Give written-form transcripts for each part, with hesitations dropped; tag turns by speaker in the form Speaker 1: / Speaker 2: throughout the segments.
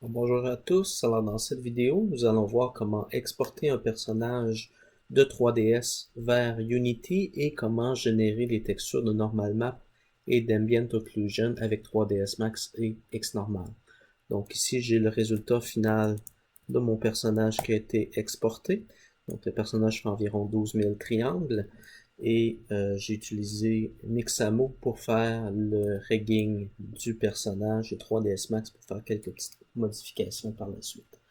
Speaker 1: Bonjour à tous, alors dans cette vidéo, nous allons voir comment exporter un personnage de 3DS vers Unity et comment générer les textures de NormalMap et d'Ambient Occlusion avec 3ds Max et Xnormal. Donc ici, j'ai le résultat final de mon personnage qui a été exporté. Donc le personnage fait environ 12 000 triangles et j'ai utilisé Mixamo pour faire le rigging du personnage et 3ds Max pour faire quelques petites modifications par la suite.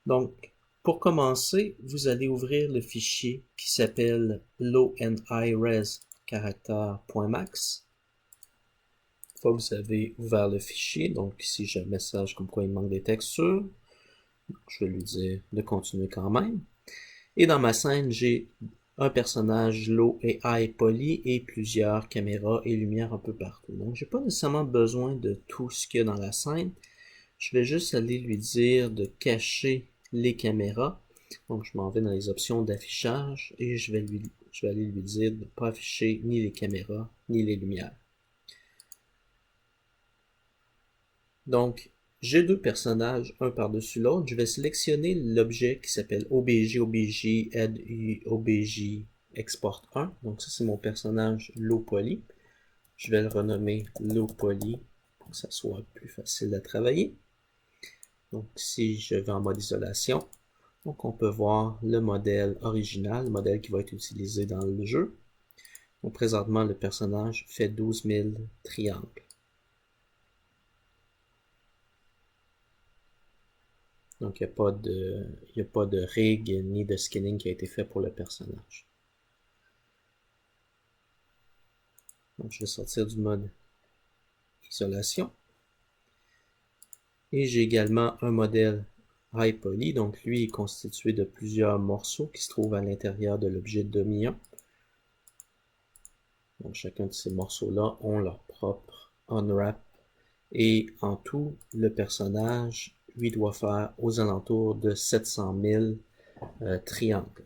Speaker 1: Donc, pour commencer, vous allez ouvrir le fichier qui s'appelle low and high res character.max. Une fois que vous avez ouvert le fichier, donc ici j'ai un message comme quoi il manque des textures, je vais lui dire de continuer quand même. Et dans ma scène, j'ai un personnage low et high poly et plusieurs caméras et lumières un peu partout. Donc j'ai pas nécessairement besoin de tout ce qu'il y a dans la scène. Je vais juste aller lui dire de cacher les caméras. Donc je m'en vais dans les options d'affichage et je vais aller lui dire de ne pas afficher ni les caméras ni les lumières. Donc j'ai deux personnages, un par-dessus l'autre. Je vais sélectionner l'objet qui s'appelle OBJ, OBJ, add OBJ, export 1. Donc ça c'est mon personnage low poly. Je vais le renommer low poly pour que ça soit plus facile à travailler. Donc si je vais en mode isolation, donc on peut voir le modèle original, le modèle qui va être utilisé dans le jeu. Donc présentement le personnage fait 12 000 triangles. Donc il n'y a pas de rig ni de skinning qui a été fait pour le personnage. Donc je vais sortir du mode isolation. Et j'ai également un modèle high poly, donc lui est constitué de plusieurs morceaux qui se trouvent à l'intérieur de l'objet Dominion. Donc chacun de ces morceaux-là ont leur propre unwrap. Et en tout, le personnage, lui, doit faire aux alentours de 700 000 triangles.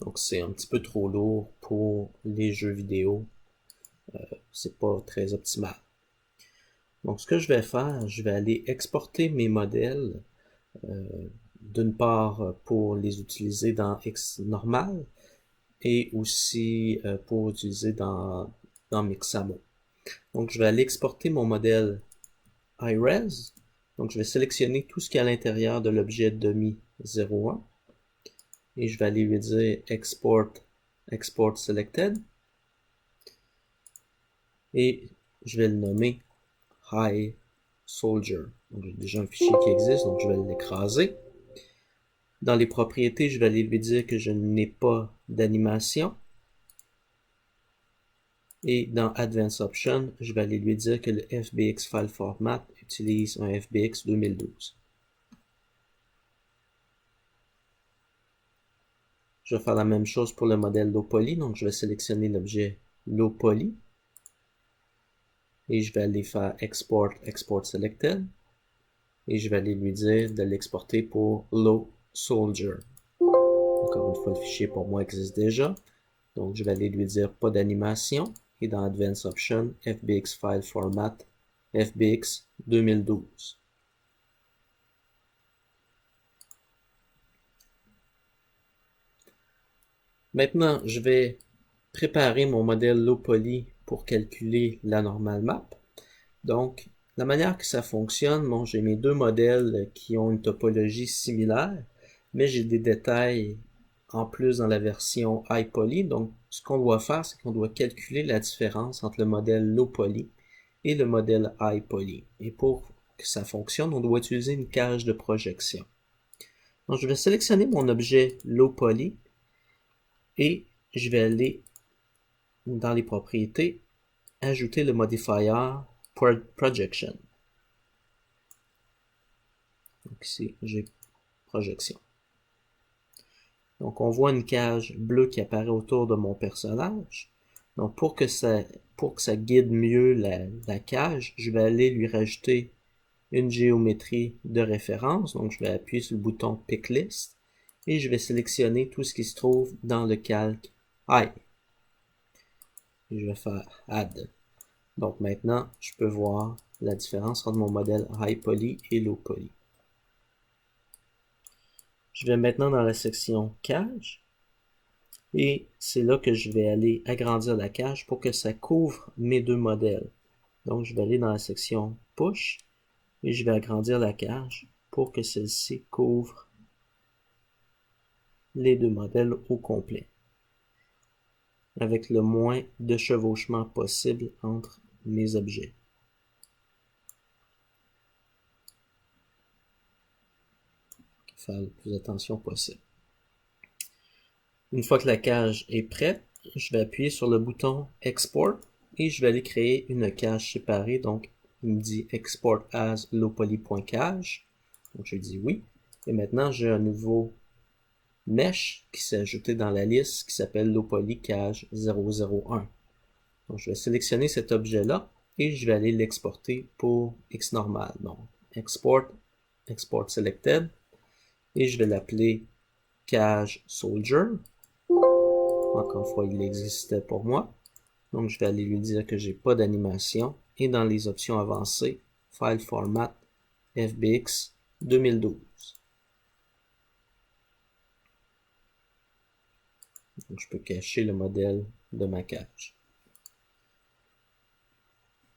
Speaker 1: Donc c'est un petit peu trop lourd pour les jeux vidéo. C'est pas très optimal. Donc ce que je vais faire, je vais aller exporter mes modèles, d'une part pour les utiliser dans Xnormal et aussi pour utiliser dans Mixamo. Donc je vais aller exporter mon modèle iRes. Donc je vais sélectionner tout ce qui est à l'intérieur de l'objet demi 01 et je vais aller lui dire export selected et je vais le nommer High Soldier. Donc j'ai déjà un fichier qui existe, donc je vais l'écraser. Dans les propriétés, je vais aller lui dire que je n'ai pas d'animation. Et dans Advanced Options, je vais aller lui dire que le FBX File Format utilise un FBX 2012. Je vais faire la même chose pour le modèle low poly, donc je vais sélectionner l'objet low poly. Et je vais aller faire export selected. Et je vais aller lui dire de l'exporter pour low soldier. Encore une fois, le fichier pour moi existe déjà. Donc je vais aller lui dire pas d'animation. Et dans Advanced Options, FBX File Format, FBX 2012. Maintenant, je vais préparer mon modèle low poly pour calculer la normal map. Donc, la manière que ça fonctionne, bon, j'ai mes deux modèles qui ont une topologie similaire, mais j'ai des détails en plus dans la version high poly. Donc, ce qu'on doit faire, c'est qu'on doit calculer la différence entre le modèle low poly et le modèle high poly. Et pour que ça fonctionne, on doit utiliser une cage de projection. Donc, je vais sélectionner mon objet low poly et je vais aller dans les propriétés, ajouter le modifier projection. Donc ici, j'ai projection. Donc on voit une cage bleue qui apparaît autour de mon personnage. Donc pour que ça guide mieux la cage, je vais aller lui rajouter une géométrie de référence. Donc je vais appuyer sur le bouton Pick List et je vais sélectionner tout ce qui se trouve dans le calque High. Et je vais faire Add. Donc maintenant, je peux voir la différence entre mon modèle High Poly et Low Poly. Je vais maintenant dans la section cage et c'est là que je vais aller agrandir la cage pour que ça couvre mes deux modèles. Donc je vais aller dans la section push et je vais agrandir la cage pour que celle-ci couvre les deux modèles au complet, avec le moins de chevauchement possible entre mes objets. Faire le plus attention possible. Une fois que la cage est prête, je vais appuyer sur le bouton Export et je vais aller créer une cage séparée. Donc, il me dit Export as lowpoly.cage. Donc, je dis oui. Et maintenant, j'ai un nouveau mesh qui s'est ajouté dans la liste qui s'appelle lowpoly cage 001. Donc, je vais sélectionner cet objet-là et je vais aller l'exporter pour Xnormal. Donc, Export Selected. Et je vais l'appeler Cage Soldier. Encore une fois, il existait pour moi. Donc, je vais aller lui dire que j'ai pas d'animation. Et dans les options avancées, File Format FBX 2012. Donc, je peux cacher le modèle de ma cage.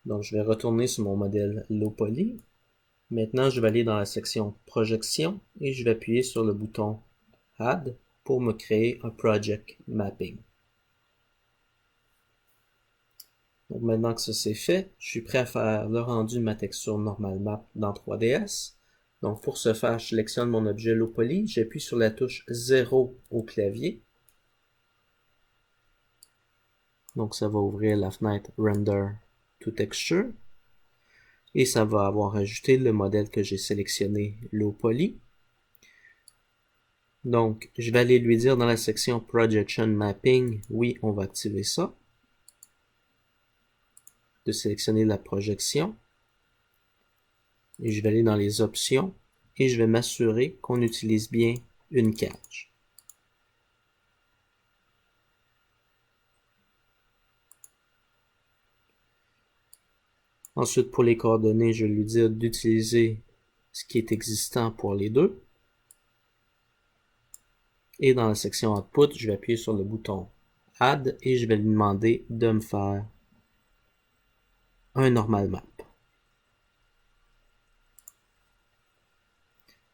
Speaker 1: Donc, je vais retourner sur mon modèle Low Poly. Maintenant, je vais aller dans la section Projection et je vais appuyer sur le bouton Add pour me créer un Project Mapping. Donc maintenant que ça c'est fait, je suis prêt à faire le rendu de ma texture Normal Map dans 3ds. Donc pour ce faire, je sélectionne mon objet Low Poly, j'appuie sur la touche 0 au clavier. Donc ça va ouvrir la fenêtre Render to Texture. Et ça va avoir ajouté le modèle que j'ai sélectionné Low Poly. Donc, je vais aller lui dire dans la section Projection Mapping, oui, on va activer ça. De sélectionner la projection. Et je vais aller dans les options et je vais m'assurer qu'on utilise bien une cage. Ensuite, pour les coordonnées, je vais lui dire d'utiliser ce qui est existant pour les deux. Et dans la section Output, je vais appuyer sur le bouton Add et je vais lui demander de me faire un normal map.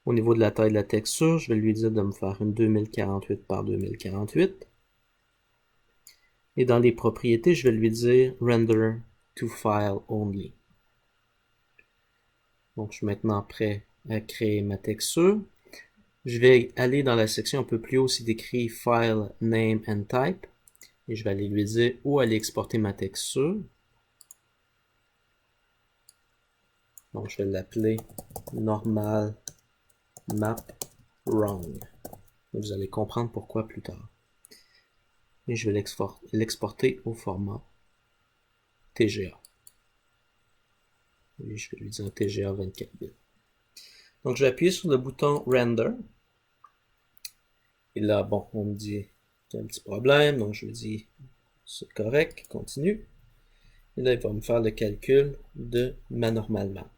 Speaker 1: Au niveau de la taille de la texture, je vais lui dire de me faire une 2048 par 2048. Et dans les propriétés, je vais lui dire Render to File Only. Donc, je suis maintenant prêt à créer ma texture. Je vais aller dans la section un peu plus haut, c'est écrit File Name and Type. Et je vais aller lui dire où aller exporter ma texture. Donc, je vais l'appeler Normal Map Wrong. Vous allez comprendre pourquoi plus tard. Et je vais l'exporter au format TGA. Et je vais lui dire TGA 24 bits. Donc, je vais appuyer sur le bouton Render. Et là, bon, on me dit qu'il y a un petit problème. Donc, je lui dis c'est correct, continue. Et là, il va me faire le calcul de ma normal map.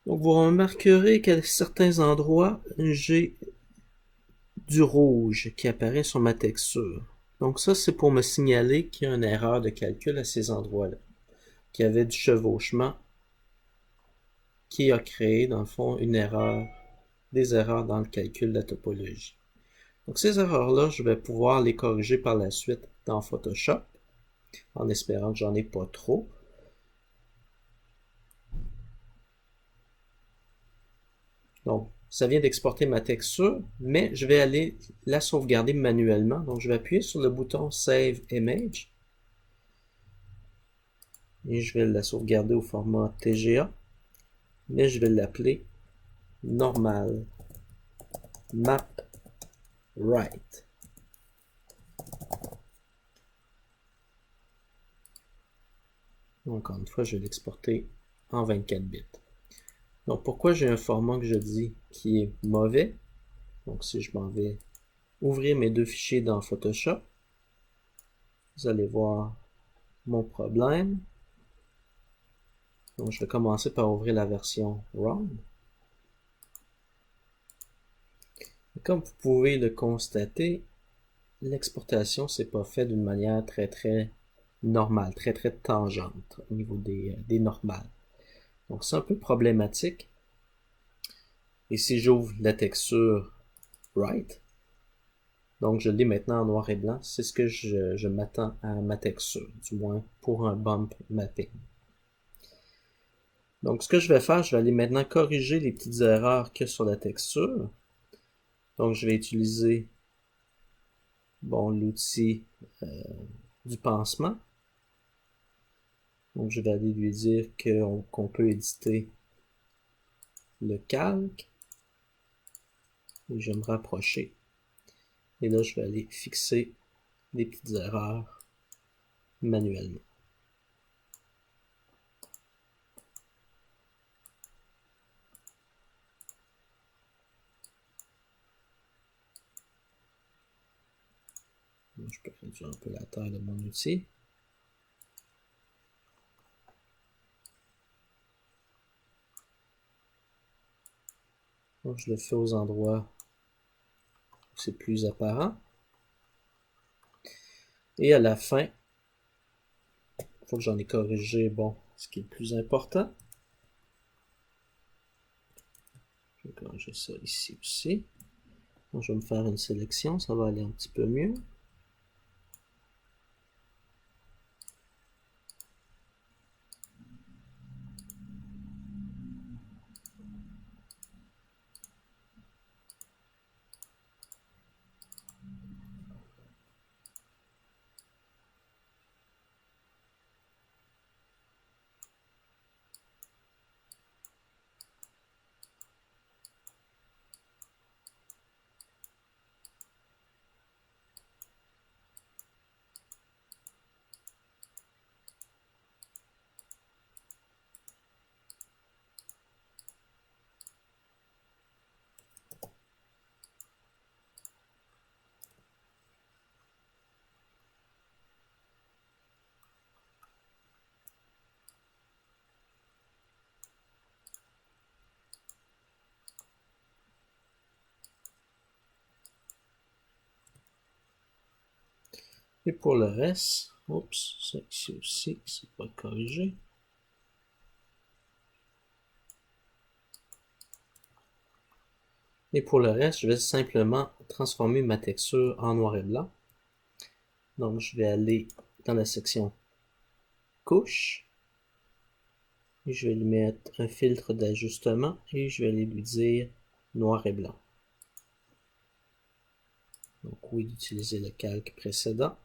Speaker 1: Donc, vous remarquerez qu'à certains endroits, j'ai du rouge qui apparaît sur ma texture. Donc, ça, c'est pour me signaler qu'il y a une erreur de calcul à ces endroits-là. Qu'il y avait du chevauchement qui a créé, dans le fond, des erreurs dans le calcul de la topologie. Donc, ces erreurs-là, je vais pouvoir les corriger par la suite dans Photoshop, en espérant que j'en ai pas trop. Donc, ça vient d'exporter ma texture, mais je vais aller la sauvegarder manuellement. Donc, je vais appuyer sur le bouton Save Image. Et je vais la sauvegarder au format TGA. Mais je vais l'appeler Normal Map Right. Encore une fois, je vais l'exporter en 24 bits. Donc, pourquoi j'ai un format que je dis qui est mauvais? Donc, si je m'en vais ouvrir mes deux fichiers dans Photoshop, vous allez voir mon problème. Donc, je vais commencer par ouvrir la version ROM. Comme vous pouvez le constater, l'exportation s'est pas fait d'une manière très normale, très tangente au niveau des normales. Donc, c'est un peu problématique. Et si j'ouvre la texture Write, donc je l'ai maintenant en noir et blanc, c'est ce que je m'attends à ma texture, du moins pour un bump mapping. Donc ce que je vais faire, je vais aller maintenant corriger les petites erreurs qu'il y a sur la texture. Donc je vais utiliser l'outil du pansement. Donc je vais aller lui dire qu'on peut éditer le calque. Et je vais me rapprocher. Et là, je vais aller fixer les petites erreurs manuellement. Je peux réduire un peu la taille de mon outil. Donc, je le fais aux endroits où c'est plus apparent. Et à la fin, il faut que j'en ai corrigé, ce qui est le plus important. Je vais corriger ça ici aussi. Donc, je vais me faire une sélection, ça va aller un petit peu mieux. Et pour le reste, oups, ça ici aussi, c'est pas corrigé. Et pour le reste, je vais simplement transformer ma texture en noir et blanc. Donc, je vais aller dans la section couche. Et je vais lui mettre un filtre d'ajustement et je vais aller lui dire noir et blanc. Donc, oui, d'utiliser le calque précédent.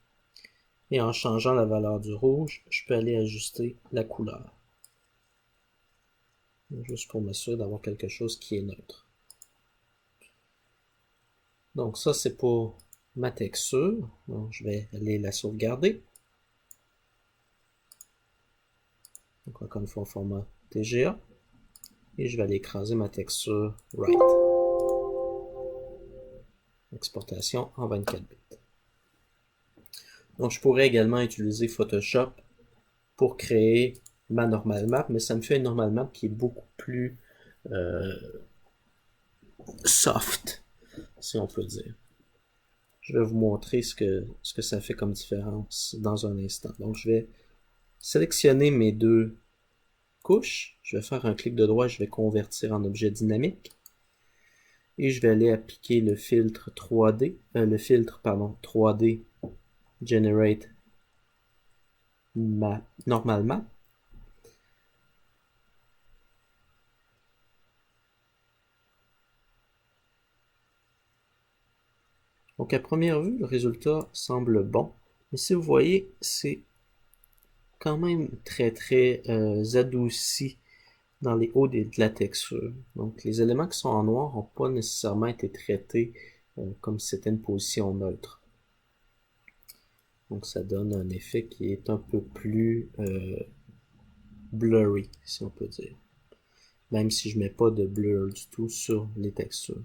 Speaker 1: Et en changeant la valeur du rouge, je peux aller ajuster la couleur. Juste pour m'assurer d'avoir quelque chose qui est neutre. Donc ça, c'est pour ma texture. Donc, je vais aller la sauvegarder. Donc encore une fois, au format TGA. Et je vais aller écraser ma texture Write. Exportation en 24 bits. Donc je pourrais également utiliser Photoshop pour créer ma normal map, mais ça me fait une normal map qui est beaucoup plus soft, si on peut dire. Je vais vous montrer ce que ça fait comme différence dans un instant. Donc je vais sélectionner mes deux couches, je vais faire un clic de droit, je vais convertir en objet dynamique. Et je vais aller appliquer le filtre 3D, 3D Generate Map, Normal Map. Donc à première vue, le résultat semble bon, mais si vous voyez, c'est quand même très adouci dans les hauts de la texture. Donc les éléments qui sont en noir n'ont pas nécessairement été traités comme si c'était une position neutre. Donc ça donne un effet qui est un peu plus blurry, si on peut dire. Même si je mets pas de blur du tout sur les textures.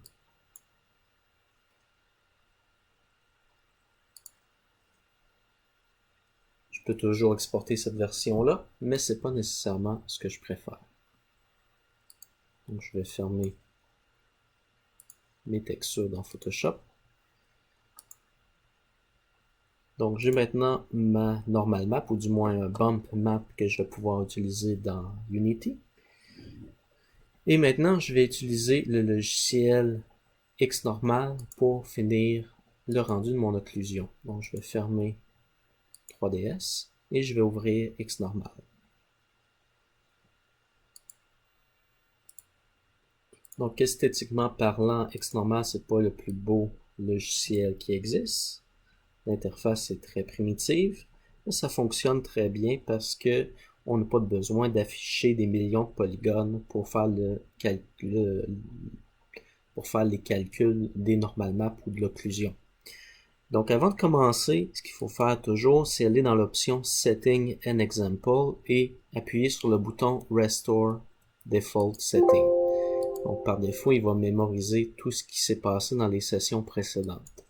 Speaker 1: Je peux toujours exporter cette version-là, mais c'est pas nécessairement ce que je préfère. Donc, je vais fermer mes textures dans Photoshop. Donc, j'ai maintenant ma normal map, ou du moins un bump map que je vais pouvoir utiliser dans Unity. Et maintenant, je vais utiliser le logiciel Xnormal pour finir le rendu de mon occlusion. Donc, je vais fermer 3ds et je vais ouvrir Xnormal. Donc, esthétiquement parlant, Xnormal, c'est pas le plus beau logiciel qui existe. L'interface est très primitive, mais ça fonctionne très bien parce que on n'a pas besoin d'afficher des millions de polygones pour faire les calculs des normal maps ou de l'occlusion. Donc, avant de commencer, ce qu'il faut faire toujours, c'est aller dans l'option Setting and Example et appuyer sur le bouton Restore Default Setting. Donc, par défaut, il va mémoriser tout ce qui s'est passé dans les sessions précédentes.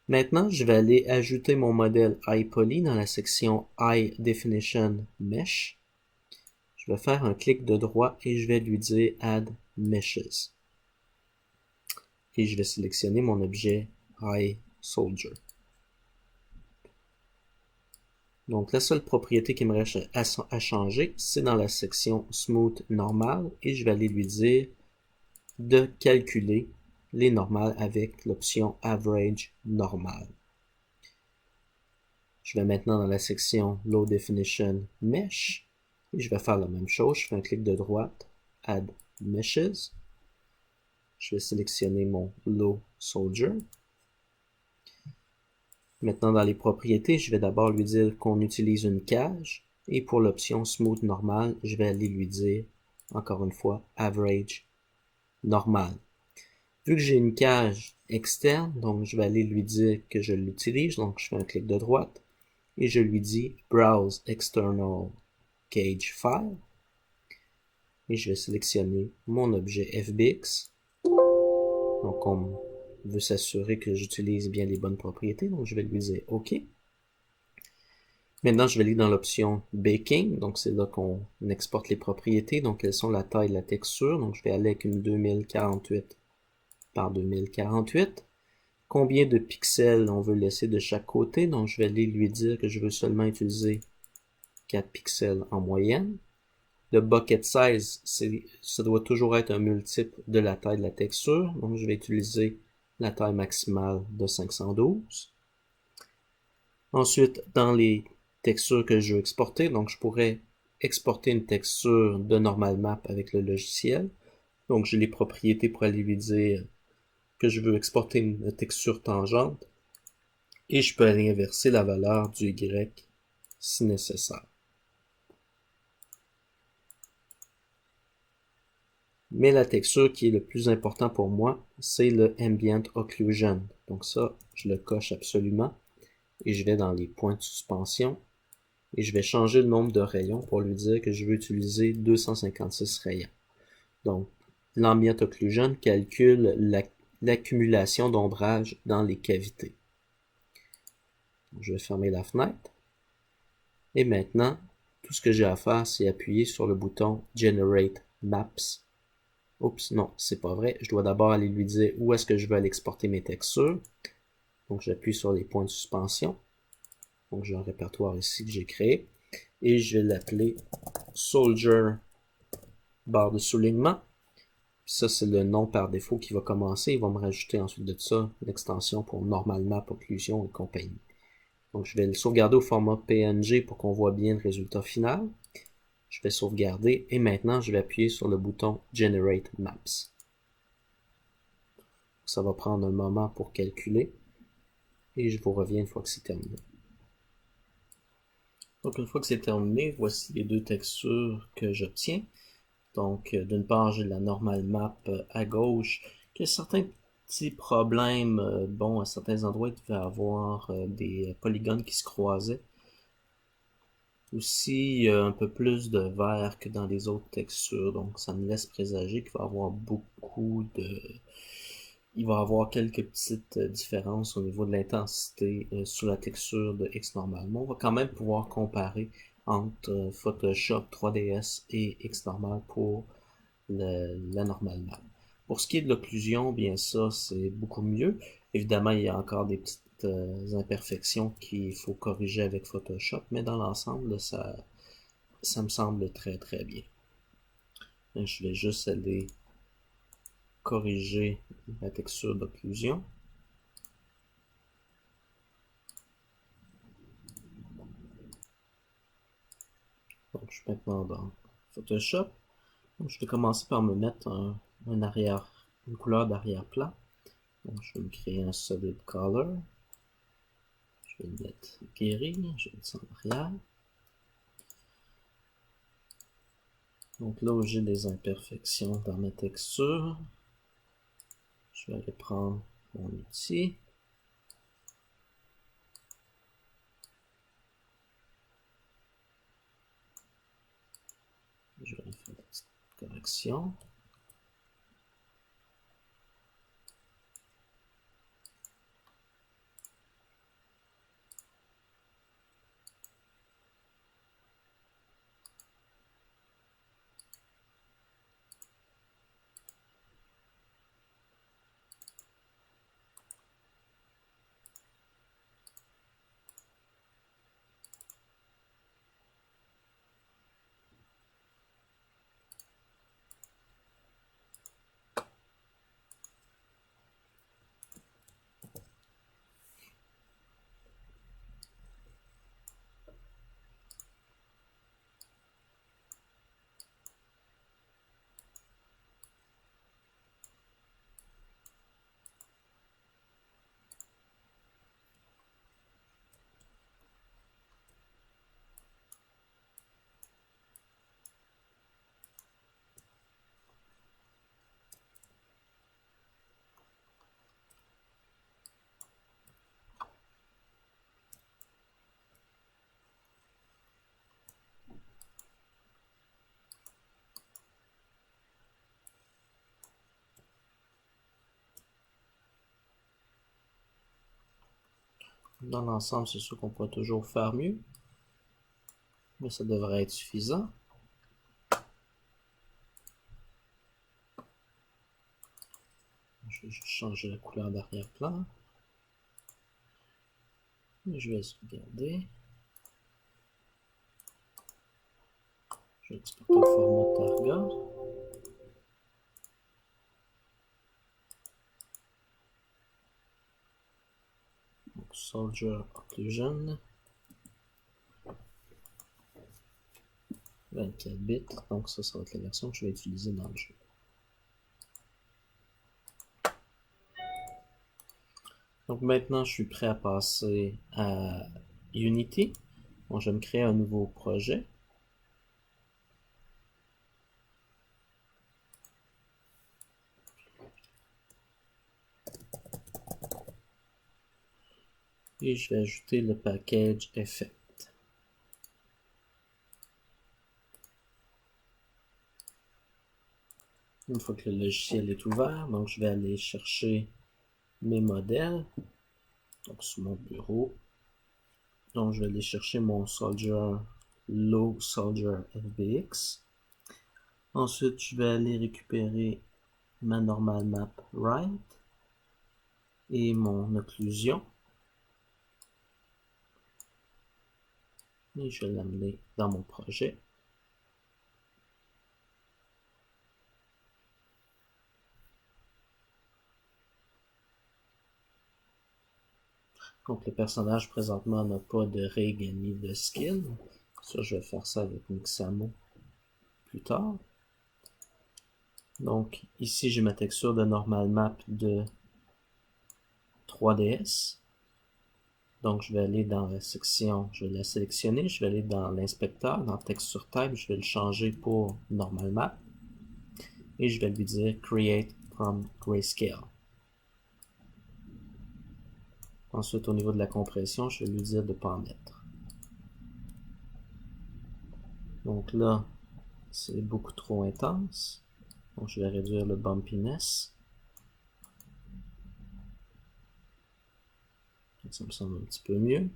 Speaker 1: Maintenant, je vais aller ajouter mon modèle iPoly dans la section High Definition Mesh. Je vais faire un clic de droit et je vais lui dire Add Meshes. Et je vais sélectionner mon objet iSoldier. Donc, la seule propriété qui me reste à changer, c'est dans la section Smooth Normal et je vais aller lui dire de calculer les normales avec l'option Average Normal. Je vais maintenant dans la section Low Definition Mesh et je vais faire la même chose. Je fais un clic de droite, Add Meshes. Je vais sélectionner mon Low Soldier. Maintenant, dans les propriétés, je vais d'abord lui dire qu'on utilise une cage. Et pour l'option Smooth Normal, je vais aller lui dire, encore une fois, Average Normal. Vu que j'ai une cage externe, donc je vais aller lui dire que je l'utilise. Donc, je fais un clic de droite et je lui dis Browse External Cage File. Et je vais sélectionner mon objet FBX. Donc, on veut s'assurer que j'utilise bien les bonnes propriétés. Donc, je vais lui dire OK. Maintenant, je vais aller dans l'option Baking. Donc, c'est là qu'on exporte les propriétés. Donc, elles sont la taille de la texture. Donc, je vais aller avec une 2048 par 2048. Combien de pixels on veut laisser de chaque côté? Donc, je vais aller lui dire que je veux seulement utiliser 4 pixels en moyenne. Le bucket size, ça doit toujours être un multiple de la taille de la texture. Donc, je vais utiliser la taille maximale de 512. Ensuite, dans les textures que je veux exporter, donc je pourrais exporter une texture de normal map avec le logiciel. Donc, j'ai les propriétés pour aller lui dire que je veux exporter une texture tangente et je peux aller inverser la valeur du Y si nécessaire. Mais la texture qui est le plus important pour moi, c'est le Ambient Occlusion. Donc ça, je le coche absolument et je vais dans les points de suspension et je vais changer le nombre de rayons pour lui dire que je veux utiliser 256 rayons. Donc, l'Ambient Occlusion calcule l'accumulation d'ombrage dans les cavités. Je vais fermer la fenêtre. Et maintenant, tout ce que j'ai à faire, c'est appuyer sur le bouton Generate Maps. Oups, non, c'est pas vrai. Je dois d'abord aller lui dire où est-ce que je veux aller exporter mes textures. Donc, j'appuie sur les points de suspension. Donc, j'ai un répertoire ici que j'ai créé. Et je vais l'appeler Soldier barre de soulignement. Ça, c'est le nom par défaut qui va commencer. Il va me rajouter ensuite de ça l'extension pour Normal Map, Occlusion et compagnie. Donc, je vais le sauvegarder au format PNG pour qu'on voit bien le résultat final. Je vais sauvegarder et maintenant, je vais appuyer sur le bouton Generate Maps. Ça va prendre un moment pour calculer et je vous reviens une fois que c'est terminé. Donc, une fois que c'est terminé, voici les deux textures que j'obtiens. Donc, d'une part, j'ai la normal map à gauche qui a certains petits problèmes. Bon, à certains endroits, il devait y avoir des polygones qui se croisaient. Aussi, il y a un peu plus de vert que dans les autres textures, donc ça me laisse présager qu'il va y avoir beaucoup il va y avoir quelques petites différences au niveau de l'intensité sur la texture de Xnormal. Mais on va quand même pouvoir comparer entre Photoshop 3ds et Xnormal pour la normale map. Pour ce qui est de l'occlusion, bien ça, c'est beaucoup mieux. Évidemment, il y a encore des petites imperfections qu'il faut corriger avec Photoshop, mais dans l'ensemble, ça me semble très très bien. Je vais juste aller corriger la texture d'occlusion. Donc, je suis maintenant dans Photoshop. Donc, je vais commencer par me mettre une couleur d'arrière-plan. Donc, je vais me créer un solid color. Je vais le mettre gris, je vais mettre ça en arrière. Donc là où j'ai des imperfections dans ma texture, je vais aller prendre mon outil. Je vais faire une petite correction. Dans l'ensemble, c'est sûr qu'on pourrait toujours faire mieux, mais ça devrait être suffisant. Je vais juste changer la couleur d'arrière-plan. Je vais sauvegarder. Je vais exporter au format Targa. Donc, Soldier Occlusion. 24 bits. Donc ça va être la version que je vais utiliser dans le jeu. Donc maintenant, je suis prêt à passer à Unity. Bon, je vais me créer un nouveau projet. Et je vais ajouter le package Effect. Une fois que le logiciel est ouvert, donc je vais aller chercher mes modèles. Donc sur mon bureau. Donc je vais aller chercher mon Soldier Low Soldier FBX. Ensuite, je vais aller récupérer ma normal map right et mon occlusion. Et je vais l'amener dans mon projet. Donc le personnage présentement n'a pas de rig ni de skill. Ça, je vais faire ça avec Mixamo plus tard. Donc ici, j'ai ma texture de normal map de 3ds. Donc je vais aller dans la section, je vais la sélectionner, je vais aller dans l'inspecteur, dans Texture Type, je vais le changer pour normal map. Et je vais lui dire Create from Grayscale. Ensuite, au niveau de la compression, je vais lui dire de ne pas en mettre. Donc là, c'est beaucoup trop intense. Donc je vais réduire le bumpiness. Ça me semble un petit peu mieux.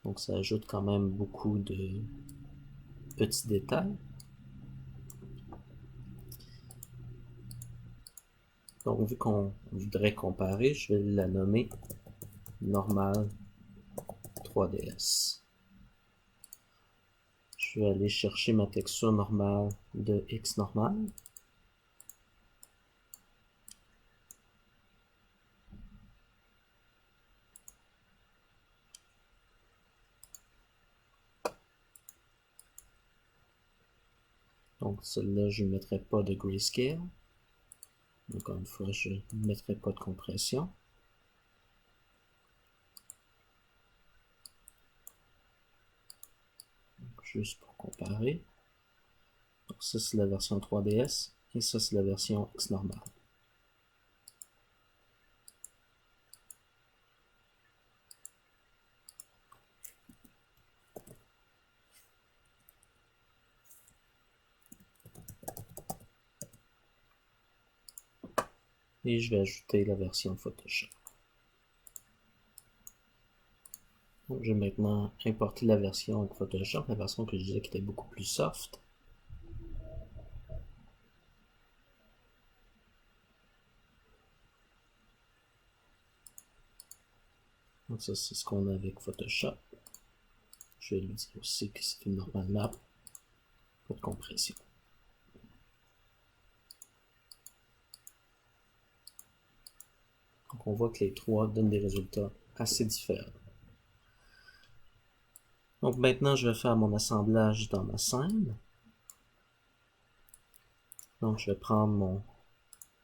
Speaker 1: Donc ça ajoute quand même beaucoup de petits détails. Donc vu qu'on voudrait comparer, je vais la nommer Normal 3DS. Je vais aller chercher ma texture normale de X normal. Donc celle-là, je ne mettrai pas de grayscale. Encore une fois, je ne mettrai pas de compression. Donc, juste pour comparer. Donc ça, c'est la version 3DS. Et ça, c'est la version X normale. Et je vais ajouter la version Photoshop. Donc, je vais maintenant importer la version avec Photoshop, la version que je disais qui était beaucoup plus soft. Donc ça, c'est ce qu'on a avec Photoshop. Je vais lui dire aussi que c'est une normale map, pas de compression. Donc on voit que les trois donnent des résultats assez différents. Donc maintenant, je vais faire mon assemblage dans ma scène. Donc je vais prendre mon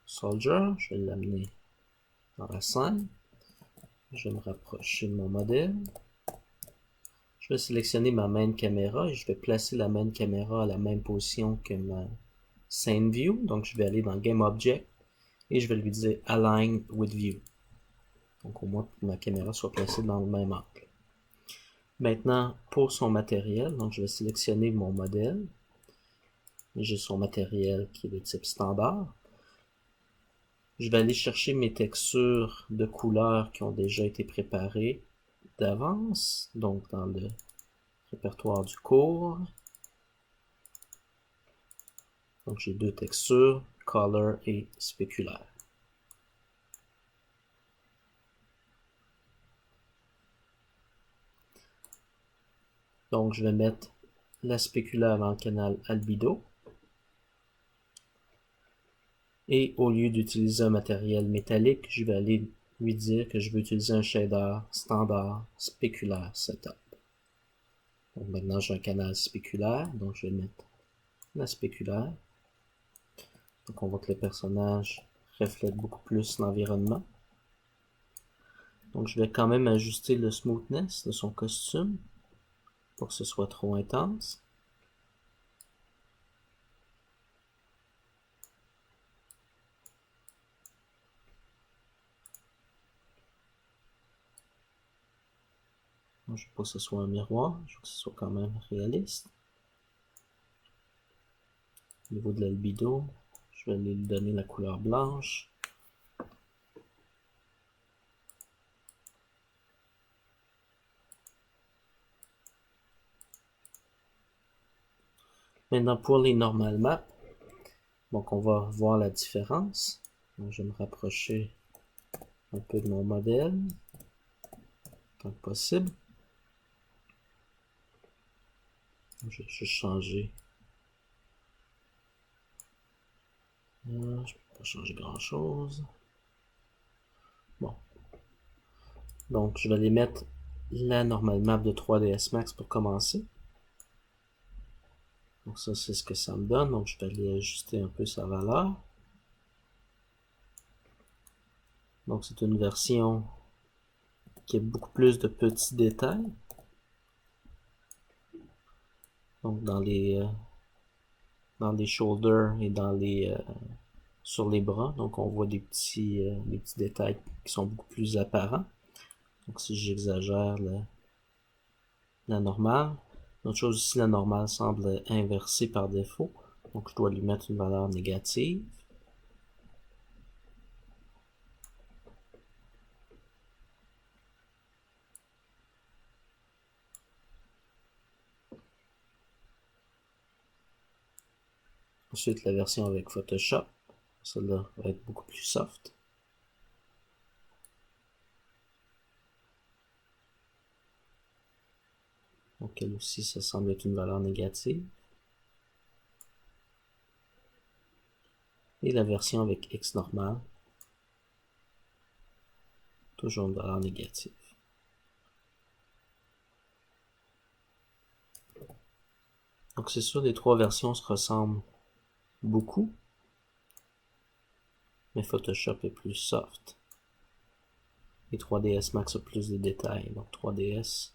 Speaker 1: soldier, je vais l'amener dans la scène. Je vais me rapprocher de mon modèle. Je vais sélectionner ma main caméra et je vais placer la main caméra à la même position que ma scene view. Donc je vais aller dans Game Object et je vais lui dire Align with View. Donc au moins que ma caméra soit placée dans le même angle. Maintenant, pour son matériel, donc je vais sélectionner mon modèle. J'ai son matériel qui est de type standard. Je vais aller chercher mes textures de couleurs qui ont déjà été préparées d'avance, donc dans le répertoire du cours. Donc j'ai deux textures, Color et Spéculaire. Donc je vais mettre la spéculaire dans le canal albedo. Et au lieu d'utiliser un matériel métallique, je vais aller lui dire que je veux utiliser un shader standard spéculaire setup. Donc maintenant j'ai un canal spéculaire, donc je vais mettre la spéculaire. Donc on voit que le personnage reflète beaucoup plus l'environnement. Donc je vais quand même ajuster le smoothness de son costume pour que ce soit trop intense. Donc, je veux pas que ce soit un miroir, je veux que ce soit quand même réaliste. Au niveau de l'albedo, je vais aller lui donner la couleur blanche. Maintenant pour les normal maps, donc on va voir la différence. Donc, je vais me rapprocher un peu de mon modèle, tant que possible. Je vais juste changer. Je ne peux pas changer grand chose. Bon. Donc je vais aller mettre la normal map de 3ds Max pour commencer. Donc ça c'est ce que ça me donne. Donc je vais aller ajuster un peu sa valeur. Donc c'est une version qui a beaucoup plus de petits détails. Donc dans les shoulders et dans les sur les bras. Donc on voit des petits détails qui sont beaucoup plus apparents. Donc si j'exagère la normale. Autre chose ici, la normale semble inversée par défaut. Donc je dois lui mettre une valeur négative. Ensuite, la version avec Photoshop. Celle-là va être beaucoup plus soft. Donc elle aussi, ça semble être une valeur négative. Et la version avec X normal. Toujours une valeur négative. Donc c'est sûr, les trois versions se ressemblent beaucoup. Mais Photoshop est plus soft. Et 3ds Max a plus de détails. Donc 3ds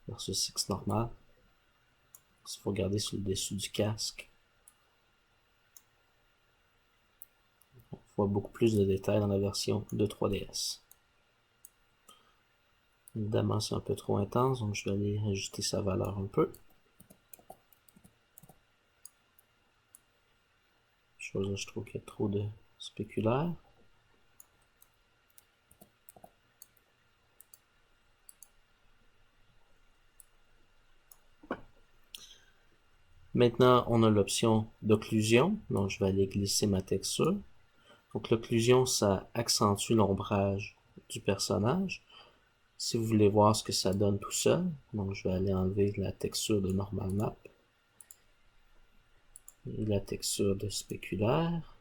Speaker 1: versus X normal. Il faut regarder sur le dessus du casque. On voit beaucoup plus de détails dans la version de 3ds. Évidemment, c'est un peu trop intense, donc je vais aller ajuster sa valeur un peu. Chose là, je trouve qu'il y a trop de spéculaire. Maintenant, on a l'option d'occlusion. Donc, je vais aller glisser ma texture. Donc, l'occlusion, ça accentue l'ombrage du personnage. Si vous voulez voir ce que ça donne tout seul, donc je vais aller enlever la texture de Normal Map et la texture de spéculaire.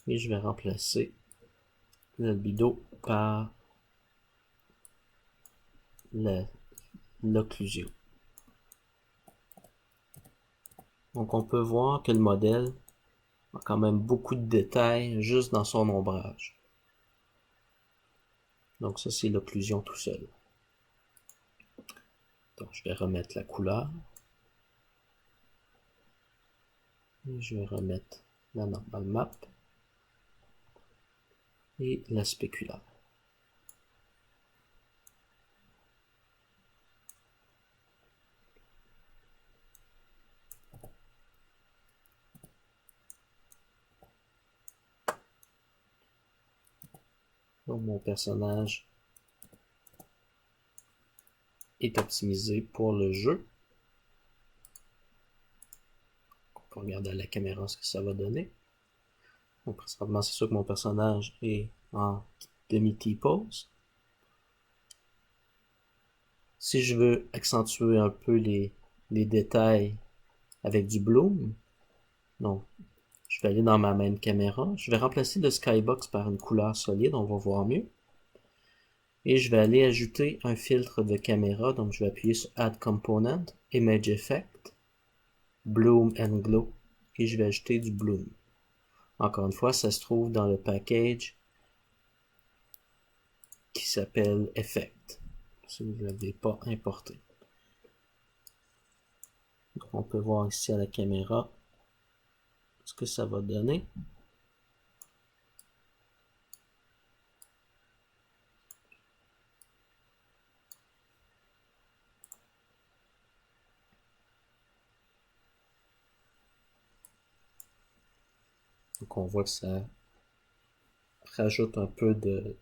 Speaker 1: Et je vais remplacer l'albedo par l'occlusion. Donc on peut voir que le modèle a quand même beaucoup de détails juste dans son ombrage. Donc ça c'est l'occlusion tout seul. Donc je vais remettre la couleur. Et je vais remettre la Normal Map et la spéculaire. Donc mon personnage est optimisé pour le jeu. On peut regarder à la caméra ce que ça va donner. Donc présentement, c'est sûr que mon personnage est en demi-T-pose. Si je veux accentuer un peu les détails avec du bloom, donc je vais aller dans ma même caméra. Je vais remplacer le skybox par une couleur solide, on va voir mieux. Et je vais aller ajouter un filtre de caméra, donc je vais appuyer sur Add Component, Image Effect, Bloom and Glow, et je vais ajouter du bloom. Encore une fois, ça se trouve dans le package qui s'appelle Effect, si vous ne l'avez pas importé. Donc on peut voir ici à la caméra ce que ça va donner. Donc on voit que ça rajoute un peu de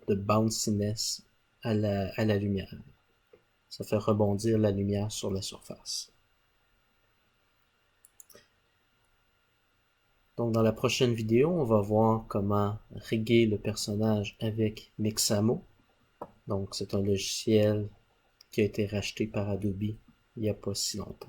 Speaker 1: bounciness à la lumière. Ça fait rebondir la lumière sur la surface. Donc dans la prochaine vidéo, on va voir comment riguer le personnage avec Mixamo. Donc c'est un logiciel qui a été racheté par Adobe il n'y a pas si longtemps.